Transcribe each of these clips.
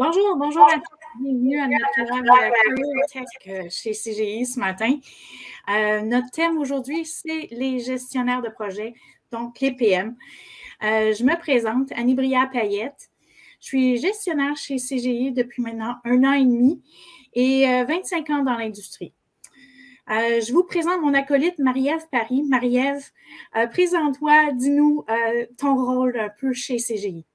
Bonjour, bonjour à tous. Bienvenue à notre live Career Tech chez CGI ce matin. Notre thème aujourd'hui, c'est les gestionnaires de projet, donc les PM. Je me présente, Annie-Bria Payette. Je suis gestionnaire chez CGI depuis maintenant 1 an et demi et 25 ans dans l'industrie. Je vous présente mon acolyte Marie-Ève Paris. Marie-Ève, présente-toi, dis-nous ton rôle un peu chez CGI.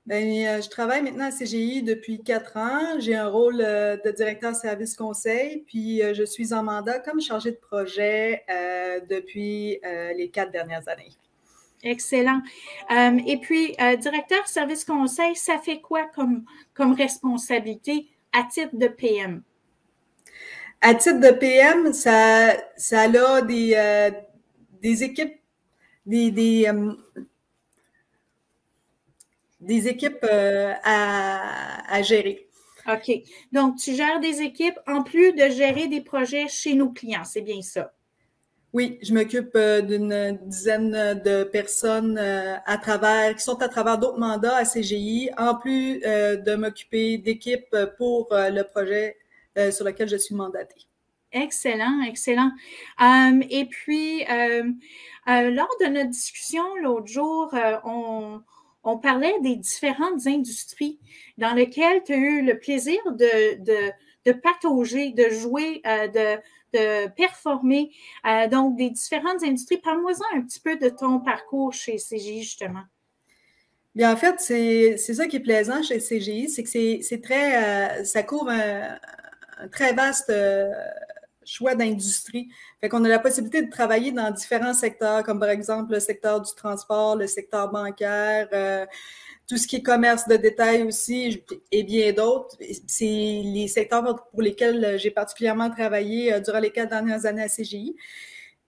Bien, je travaille maintenant à CGI depuis 4 ans. J'ai un rôle de directeur service conseil, puis je suis en mandat comme chargée de projet depuis les 4 dernières années. Excellent. Et puis, directeur service conseil, ça fait quoi comme responsabilité à titre de PM? À titre de PM, ça a des équipes, des équipes à gérer. OK. Donc, tu gères des équipes en plus de gérer des projets chez nos clients, c'est bien ça? Oui, je m'occupe d'une dizaine de personnes qui sont à travers d'autres mandats à CGI, en plus de m'occuper d'équipes pour le projet sur lequel je suis mandatée. Excellent, excellent. Et puis, lors de notre discussion l'autre jour, on parlait des différentes industries dans lesquelles tu as eu le plaisir de patauger, de jouer, de performer. Donc, des différentes industries. Parle-moi-en un petit peu de ton parcours chez CGI, justement. Bien, en fait, c'est ça qui est plaisant chez CGI, c'est que c'est très, ça couvre un très vaste choix d'industrie. Fait qu'on a la possibilité de travailler dans différents secteurs, comme par exemple le secteur du transport, le secteur bancaire, tout ce qui est commerce de détail aussi, et bien d'autres. C'est les secteurs pour lesquels j'ai particulièrement travaillé durant les 4 dernières années à CGI.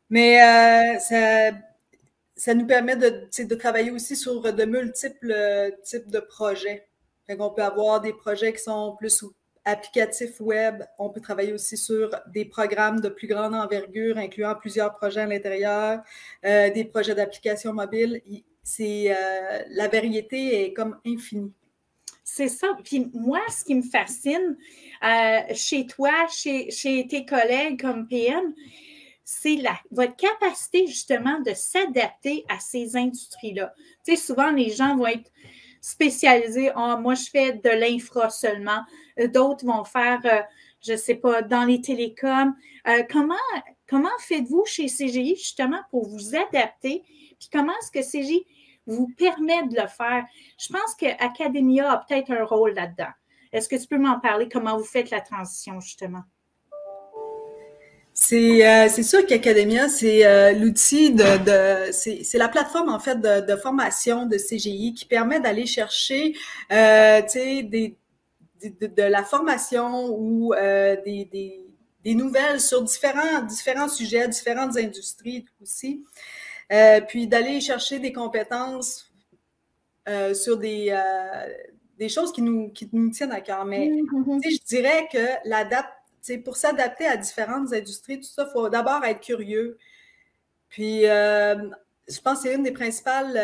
Mais ça nous permet de travailler aussi sur de multiples types de projets. Fait qu'on peut avoir des projets qui sont plus applicatifs web. On peut travailler aussi sur des programmes de plus grande envergure, incluant plusieurs projets à l'intérieur, des projets d'application mobile. La variété est comme infinie. C'est ça. Puis moi, ce qui me fascine chez toi, chez tes collègues comme PM, c'est votre capacité justement de s'adapter à ces industries-là. Tu sais, souvent, les gens vont être spécialisés. Oh, moi, je fais de l'infra seulement. D'autres vont faire, je ne sais pas, dans les télécoms. Comment faites-vous chez CGI justement pour vous adapter? Puis comment est-ce que CGI vous permet de le faire? Je pense qu'Academia a peut-être un rôle là-dedans. Est-ce que tu peux m'en parler? Comment vous faites la transition, justement? C'est sûr qu'Academia, c'est l'outil c'est la plateforme en fait de formation de CGI qui permet d'aller chercher de la formation ou des nouvelles sur différents sujets, différentes industries aussi, puis d'aller chercher des compétences sur des choses qui nous tiennent à cœur. Mais je dirais que pour s'adapter à différentes industries, tout ça, il faut d'abord être curieux. Puis, je pense que c'est une des principales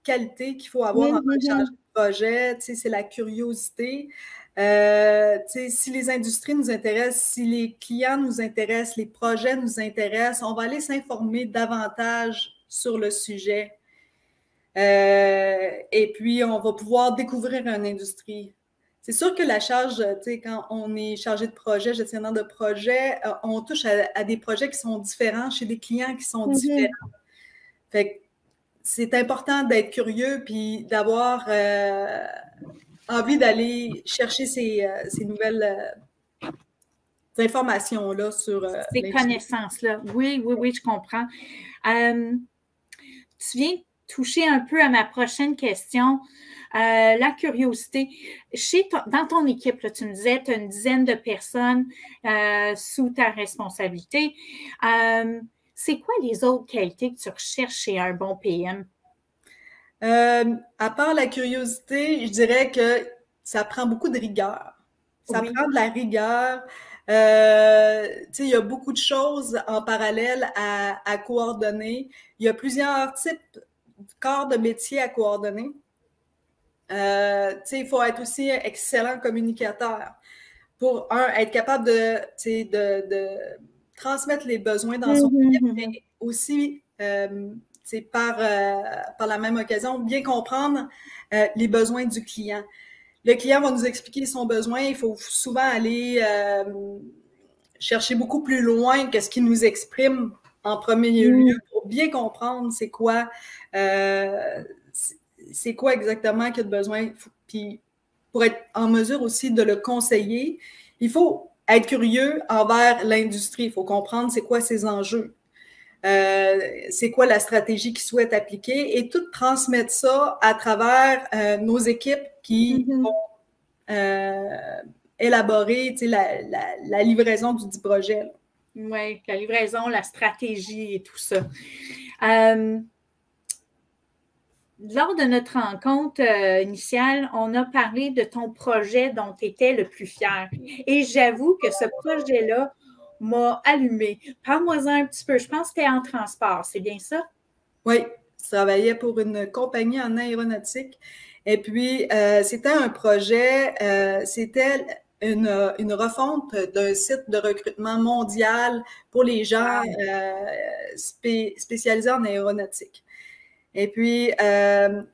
qualités qu'il faut avoir en charge de projet, c'est la curiosité. Si les industries nous intéressent, si les clients nous intéressent, les projets nous intéressent, on va aller s'informer davantage sur le sujet. Et puis, on va pouvoir découvrir une industrie. C'est sûr que la charge, quand on est chargé de projet, gestionnaire de projet, on touche à des projets qui sont différents chez des clients qui sont différents. Fait que c'est important d'être curieux puis d'avoir envie d'aller chercher ces nouvelles informations-là sur ces connaissances-là. Oui, je comprends. Tu viens toucher un peu à ma prochaine question. La curiosité. Dans ton équipe, là, tu me disais, tu as une dizaine de personnes sous ta responsabilité. C'est quoi les autres qualités que tu recherches chez un bon PM? À part la curiosité, je dirais que ça prend beaucoup de rigueur. Ça prend de la rigueur. Il y a beaucoup de choses en parallèle à coordonner. Il y a plusieurs types, corps de métier à coordonner. il faut être aussi excellent communicateur pour, être capable de transmettre les besoins dans son équipe, mais aussi, par la même occasion, bien comprendre les besoins du client. Le client va nous expliquer son besoin. Il faut souvent aller chercher beaucoup plus loin que ce qu'il nous exprime en premier lieu pour bien comprendre c'est quoi exactement qu'il y a de besoin. Puis pour être en mesure aussi de le conseiller, il faut être curieux envers l'industrie. Il faut comprendre c'est quoi ses enjeux. C'est quoi la stratégie qu'ils souhaitent appliquer et tout transmettre ça à travers nos équipes qui vont élaborer la livraison du projet. Oui, la livraison, la stratégie et tout ça. Lors de notre rencontre initiale, on a parlé de ton projet dont tu étais le plus fier. Et j'avoue que ce projet-là m'a allumé. Parle-moi-en un petit peu. Je pense que tu es en transport, c'est bien ça? Oui, je travaillais pour une compagnie en aéronautique. Et puis, c'était un projet, c'était une refonte d'un site de recrutement mondial pour les gens spécialisés en aéronautique. Et puis,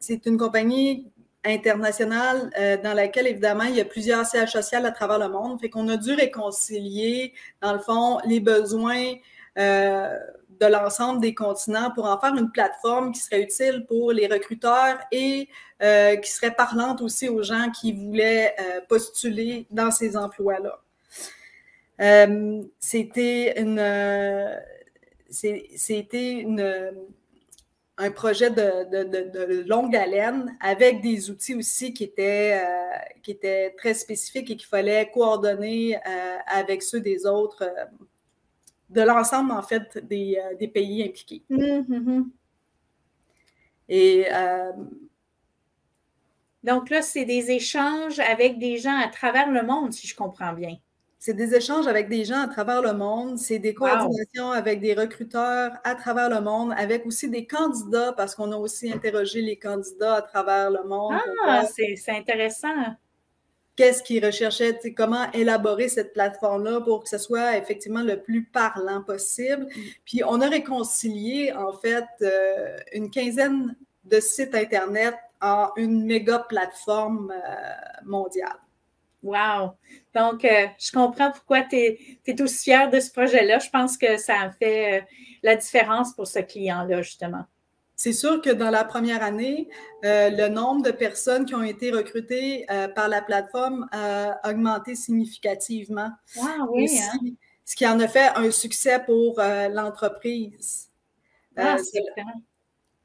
c'est une compagnie internationale dans laquelle, évidemment, il y a plusieurs sièges sociaux à travers le monde. Fait qu'on a dû réconcilier, dans le fond, les besoins de l'ensemble des continents pour en faire une plateforme qui serait utile pour les recruteurs et qui serait parlante aussi aux gens qui voulaient postuler dans ces emplois-là. C'était un projet de longue haleine avec des outils aussi qui étaient très spécifiques et qu'il fallait coordonner avec ceux des autres, de l'ensemble, en fait, des pays impliqués. Et donc là, c'est des échanges avec des gens à travers le monde, si je comprends bien. C'est des échanges avec des gens à travers le monde, c'est des coordinations avec des recruteurs à travers le monde, avec aussi des candidats, parce qu'on a aussi interrogé les candidats à travers le monde. Ah, c'est intéressant. Qu'est-ce qu'ils recherchaient, comment élaborer cette plateforme-là pour que ce soit effectivement le plus parlant possible. Puis on a réconcilié, en fait, une quinzaine de sites Internet en une méga plateforme mondiale. Wow! Donc, je comprends pourquoi tu es aussi fière de ce projet-là. Je pense que ça a fait la différence pour ce client-là, justement. C'est sûr que dans la première année, le nombre de personnes qui ont été recrutées par la plateforme a augmenté significativement. Ah oui, aussi, ce qui en a fait un succès pour l'entreprise. c'est différent.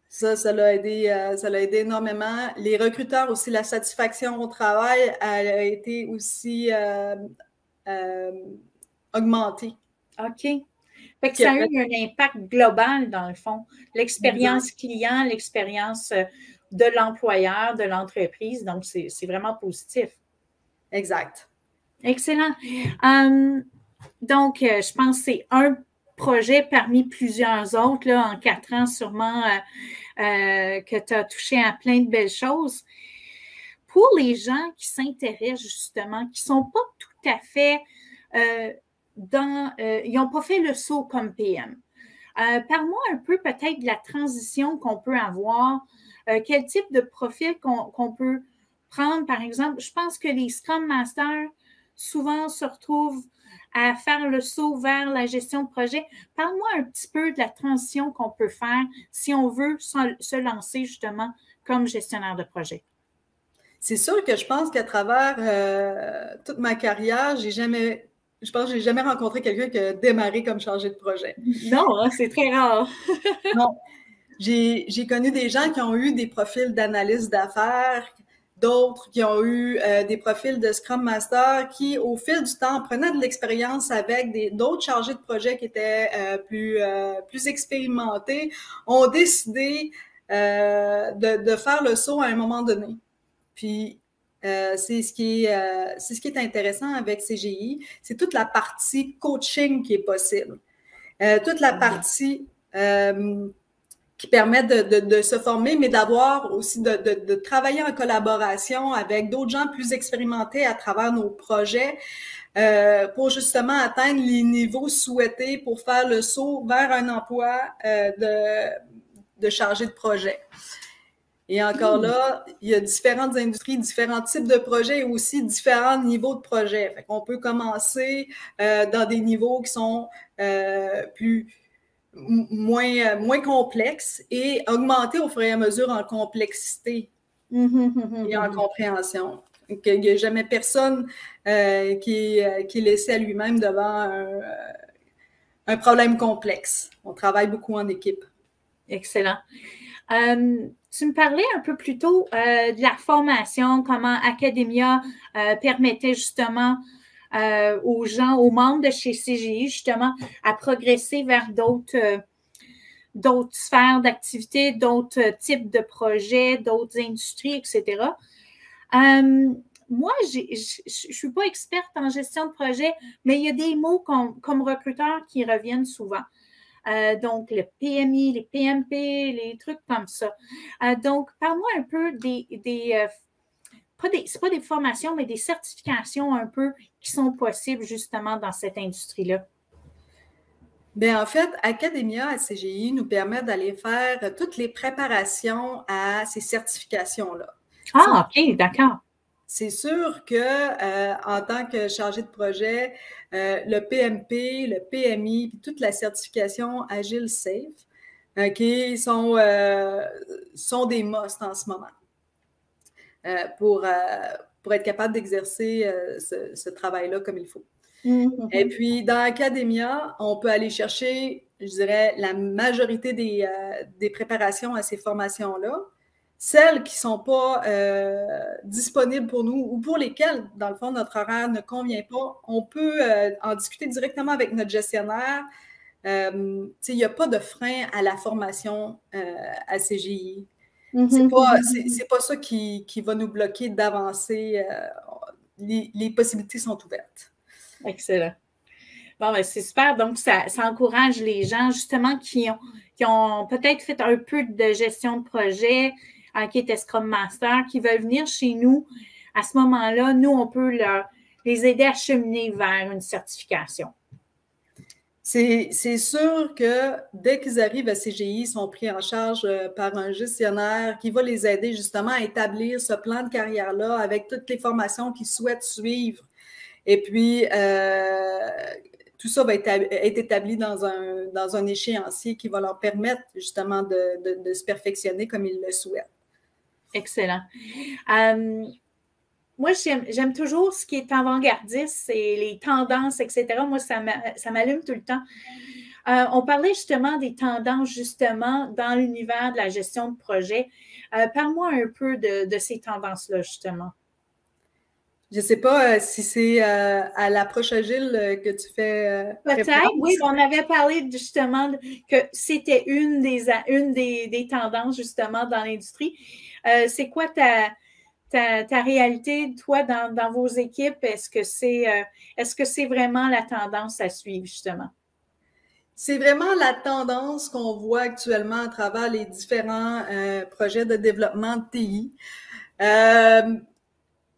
Ça l'a aidé énormément. Les recruteurs aussi, la satisfaction au travail a été aussi augmentée. OK. Fait que ça a eu un impact global, dans le fond. L'expérience client, l'expérience de l'employeur, de l'entreprise. Donc, c'est vraiment positif. Exact. Excellent. Donc, je pense que c'est un projet parmi plusieurs autres, là, en 4 ans, sûrement, que tu as touché à plein de belles choses. Pour les gens qui s'intéressent, justement, qui ne sont pas tout à fait ils n'ont pas fait le saut comme PM. Parle-moi un peu peut-être de la transition qu'on peut avoir, quel type de profil qu'on peut prendre, par exemple. Je pense que les Scrum Masters souvent se retrouvent à faire le saut vers la gestion de projet. Parle-moi un petit peu de la transition qu'on peut faire si on veut se lancer justement comme gestionnaire de projet. C'est sûr que je pense qu'à travers toute ma carrière, je pense que je n'ai jamais rencontré quelqu'un qui a démarré comme chargé de projet. Non, hein, c'est très rare. Non. J'ai connu des gens qui ont eu des profils d'analyse d'affaires, d'autres qui ont eu des profils de Scrum Master qui, au fil du temps, prenaient de l'expérience avec d'autres chargés de projet qui étaient plus expérimentés, ont décidé de faire le saut à un moment donné. Puis, c'est ce qui est intéressant avec CGI, c'est toute la partie coaching qui est possible. Toute la partie qui permettent de se former, mais d'avoir aussi de travailler en collaboration avec d'autres gens plus expérimentés à travers nos projets pour justement atteindre les niveaux souhaités pour faire le saut vers un emploi de chargé de projet. Et encore là, il y a différentes industries, différents types de projets et aussi différents niveaux de projets. Fait qu'on peut commencer dans des niveaux qui sont moins complexes et augmenter au fur et à mesure en complexité et en compréhension. Il n'y a jamais personne qui est laissé à lui-même devant un problème complexe. On travaille beaucoup en équipe. Excellent. Tu me parlais un peu plus tôt de la formation, comment Academia permettait justement aux gens, aux membres de chez CGI, justement, à progresser vers d'autres sphères d'activité, d'autres types de projets, d'autres industries, etc. Moi, je ne suis pas experte en gestion de projet, mais il y a des mots comme recruteur qui reviennent souvent. Donc, le PMI, les PMP, les trucs comme ça. Donc, parle-moi un peu c'est pas des formations, mais des certifications un peu qui sont possibles justement dans cette industrie-là. Bien, en fait, Academia à CGI nous permet d'aller faire toutes les préparations à ces certifications-là. Ah, OK, d'accord. C'est sûr que en tant que chargé de projet, le PMP, le PMI, puis toute la certification Agile Safe, qui sont des must en ce moment pour être capable d'exercer ce travail-là comme il faut. Mm-hmm. Et puis, dans Academia, on peut aller chercher, je dirais, la majorité des préparations à ces formations-là. Celles qui ne sont pas disponibles pour nous ou pour lesquelles, dans le fond, notre horaire ne convient pas, on peut en discuter directement avec notre gestionnaire. Il n'y a pas de frein à la formation à CGI. C'est pas ça qui va nous bloquer d'avancer. Les possibilités sont ouvertes. Excellent. Bon, ben, c'est super. Donc, ça encourage les gens, justement, qui ont peut-être fait un peu de gestion de projet, qui étaient Scrum Master, qui veulent venir chez nous. À ce moment-là, nous, on peut les aider à cheminer vers une certification. C'est sûr que dès qu'ils arrivent à CGI, ils sont pris en charge par un gestionnaire qui va les aider justement à établir ce plan de carrière-là avec toutes les formations qu'ils souhaitent suivre. Et puis, tout ça va être établi dans un échéancier qui va leur permettre justement de se perfectionner comme ils le souhaitent. Excellent. Moi, j'aime toujours ce qui est avant-gardiste et les tendances, etc. Moi, ça m'allume tout le temps. On parlait justement des tendances, justement, dans l'univers de la gestion de projet. Parle-moi un peu de ces tendances-là, justement. Je ne sais pas si c'est à l'approche agile que tu fais. Peut-être, oui, on avait parlé justement que c'était une des tendances justement dans l'industrie. C'est quoi ta réalité, toi, dans vos équipes? Est-ce que c'est vraiment la tendance à suivre, justement? C'est vraiment la tendance qu'on voit actuellement à travers les différents projets de développement de TI.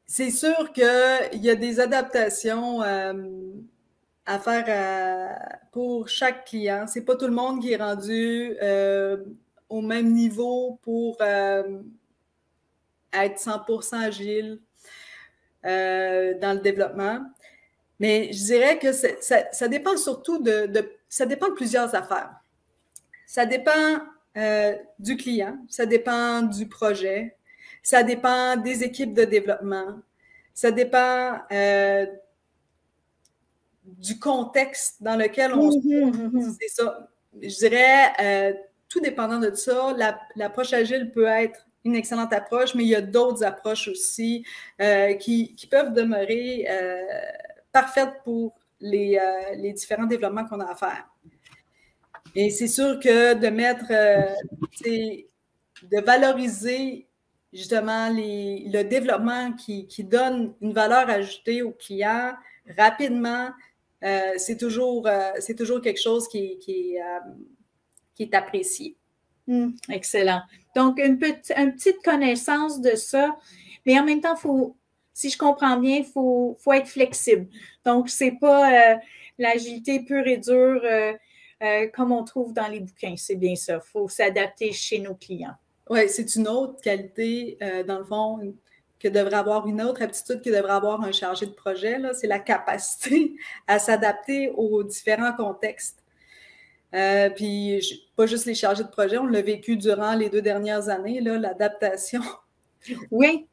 C'est sûr qu'il y a des adaptations à faire pour chaque client. C'est pas tout le monde qui est rendu au même niveau pour être 100% agile dans le développement. Mais je dirais que ça dépend surtout ça dépend de plusieurs affaires. Ça dépend du client, ça dépend du projet, ça dépend des équipes de développement, ça dépend du contexte dans lequel on se trouve. C'est ça. Je dirais, tout dépendant de ça, l'approche agile peut être une excellente approche, mais il y a d'autres approches aussi qui peuvent demeurer parfaites pour les différents développements qu'on a à faire. Et c'est sûr que de mettre, de valoriser justement le développement qui donne une valeur ajoutée aux clients rapidement, c'est toujours quelque chose qui est apprécié. Excellent. Donc, une petite connaissance de ça, mais en même temps, si je comprends bien, il faut être flexible. Donc, ce n'est pas l'agilité pure et dure comme on trouve dans les bouquins. C'est bien ça. Il faut s'adapter chez nos clients. Oui, c'est une autre qualité, dans le fond, que devrait avoir une autre aptitude que devrait avoir un chargé de projet. C'est la capacité à s'adapter aux différents contextes. Puis, pas juste les chargés de projet, on l'a vécu durant les 2 dernières années, l'adaptation. Oui,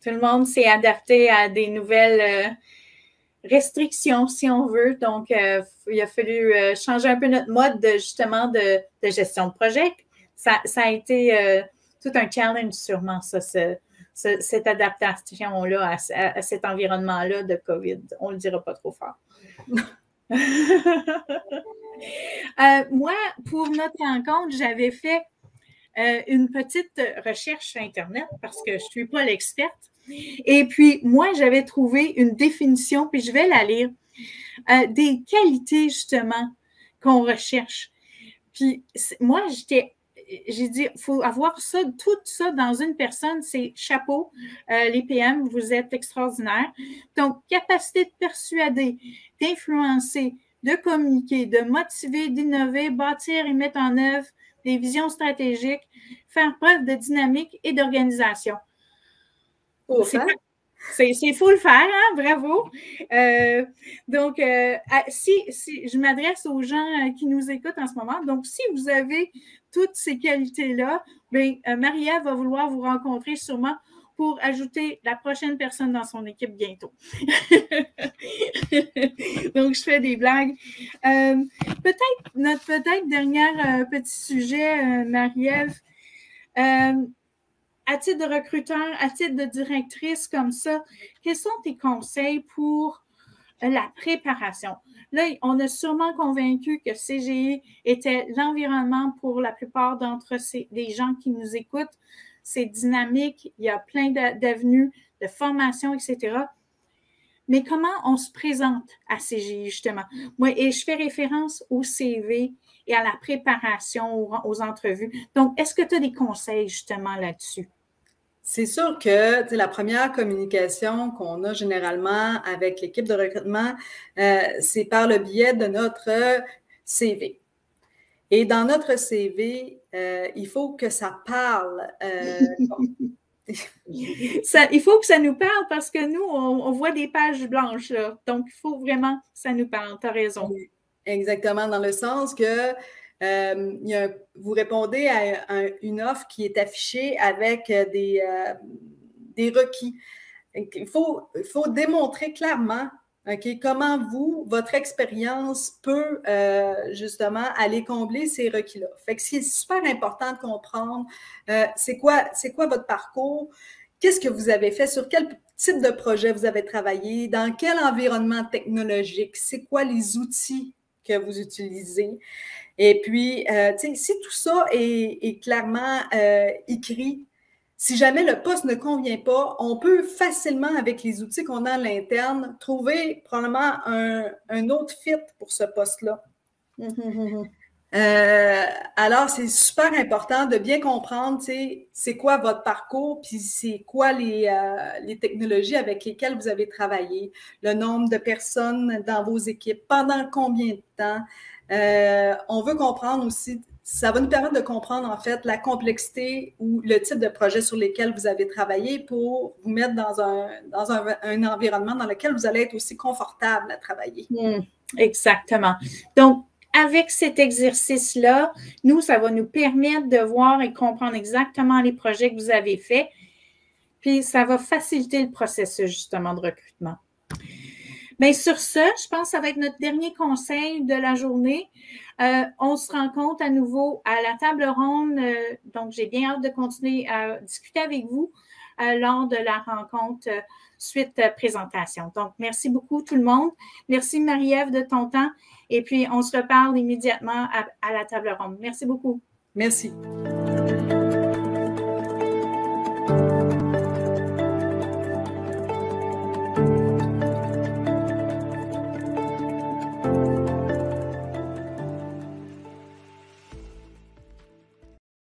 tout le monde s'est adapté à des nouvelles restrictions, si on veut. Donc, il a fallu changer un peu notre mode justement de gestion de projet. Ça a été tout un challenge sûrement, cette adaptation-là à cet environnement-là de COVID. On ne le dira pas trop fort. Moi, pour notre rencontre, j'avais fait une petite recherche sur Internet parce que je ne suis pas l'experte. Et puis, moi, j'avais trouvé une définition, puis je vais la lire, des qualités, justement, qu'on recherche. Puis, moi, j'ai dit, il faut avoir ça, tout ça dans une personne, c'est chapeau, les PM, vous êtes extraordinaires. Donc, capacité de persuader, d'influencer, de communiquer, de motiver, d'innover, bâtir et mettre en œuvre des visions stratégiques, faire preuve de dynamique et d'organisation. Il faut le faire, hein? Bravo. Donc, si je m'adresse aux gens qui nous écoutent en ce moment, donc si vous avez toutes ces qualités-là, Marie-Ève va vouloir vous rencontrer sûrement pour ajouter la prochaine personne dans son équipe bientôt. Donc, je fais des blagues. Peut-être dernier petit sujet, Marie-Ève. À titre de recruteur, à titre de directrice comme ça, quels sont tes conseils pour la préparation? Là, on a sûrement convaincu que CGI était l'environnement pour la plupart d'entre les gens qui nous écoutent. C'est dynamique, il y a plein d'avenues de formation, etc. Mais comment on se présente à CGI, justement? Moi, et je fais référence au CV et à la préparation aux entrevues. Donc, est-ce que tu as des conseils, justement, là-dessus? C'est sûr que la première communication qu'on a généralement avec l'équipe de recrutement, c'est par le biais de notre CV. Et dans notre CV, il faut que ça parle. Il faut que ça nous parle parce que nous, on voit des pages blanches. Là. Donc, il faut vraiment que ça nous parle. Tu as raison. Exactement, dans le sens que vous répondez à une offre qui est affichée avec des requis. Il faut démontrer clairement comment votre expérience peut justement aller combler ces requis-là. Fait que c'est super important de comprendre c'est quoi votre parcours, qu'est-ce que vous avez fait, sur quel type de projet vous avez travaillé, dans quel environnement technologique, c'est quoi les outils que vous utilisez. Et puis, si tout ça est clairement écrit, si jamais le poste ne convient pas, on peut facilement, avec les outils qu'on a à l'interne, trouver probablement un autre fit pour ce poste-là. Alors, c'est super important de bien comprendre, c'est quoi votre parcours, puis c'est quoi les technologies avec lesquelles vous avez travaillé, le nombre de personnes dans vos équipes, pendant combien de temps. On veut comprendre aussi, ça va nous permettre de comprendre en fait la complexité ou le type de projet sur lesquels vous avez travaillé pour vous mettre dans un environnement dans lequel vous allez être aussi confortable à travailler. Exactement. Donc, avec cet exercice-là, ça va nous permettre de voir et comprendre exactement les projets que vous avez faits. Puis, ça va faciliter le processus, justement, de recrutement. Bien, sur ce, je pense que ça va être notre dernier conseil de la journée. On se rencontre à nouveau à la table ronde. Donc, j'ai bien hâte de continuer à discuter avec vous lors de la rencontre suite présentation. Donc, merci beaucoup tout le monde. Merci Marie-Ève de ton temps. Et puis, on se reparle immédiatement à la table ronde. Merci beaucoup. Merci.